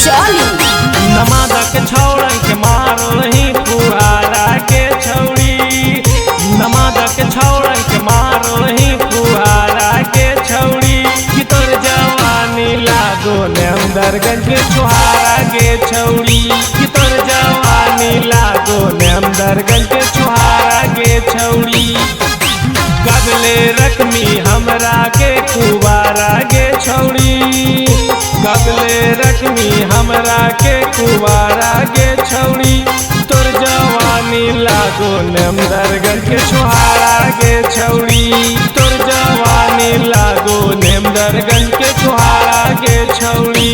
चली नमादा के छौड़न के मारो ही फुहारा के छौड़ी, नमादा के छौड़न के मारो ही फुहारा के छौड़ी। कि तोर जवानी लागो नेमदरगंज के छुहारा के छौड़ी, कि तोर जवानी लागो नेमदरगंज के छुहारा के छौड़ी। कबले रकमी हमरा के कुबारा के छौड़ी, कबले रकमी हमरा के कुबारा के छौड़ी। तोर जवानी लागो नेमदरगंज के छुहारा के छौड़ी, तोर जवानी लागो नेमदरगंज के छुहारा के छौड़ी।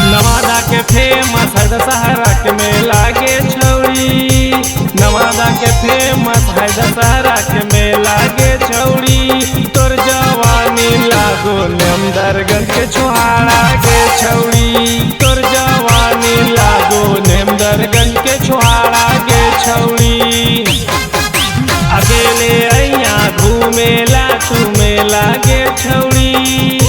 नवादा के फेमस है दशहरा के मेला के छौड़ी, नवादा के फेमस है दशहरा के मेला के छौड़ी। तोर जवानी लागो नेमदरगंज के छुहारा के छौड़ी, तोर जवानी लागो नेमदरगंज के छुहारा के छौड़ी। अकेले अइया घूमेला तू मेला के छौड़ी,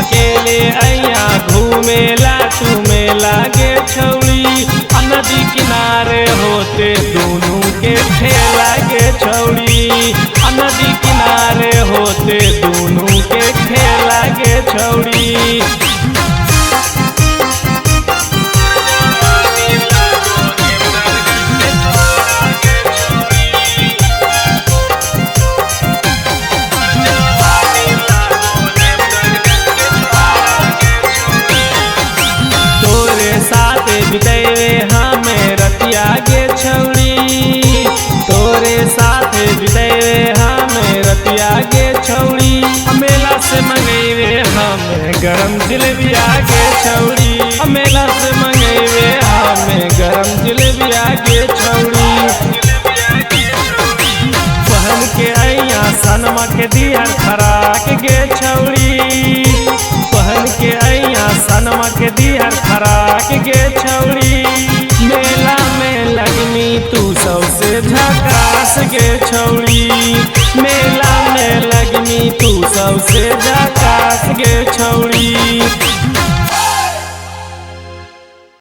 अकेले अइया घूमेला तू मेला के छौड़ी। नदी किनारे होते दोनों के ठेला के छौड़ी, नदी किनारे होते दोनों के ठेला के छौड़ी। बितेवे हमें रतिया के छौड़ी, तोरे साथ बितेवे हमें रतिया के छौड़ी। मेला से मंगेवे हमें गरम जिलेबिया के छौड़ी, मेला से मंगेवे हमें गरम जिलेबिया के छौड़ी। पहन के अइया सनमा के दिहर फराक के छौड़ी, पहन के अइया सनमा के दिहर फराक के छौड़ी। मेला में लगनी तू सबसे झकास के छौड़ी, मेला में लगनी तू सबसे झकास के छौड़ी।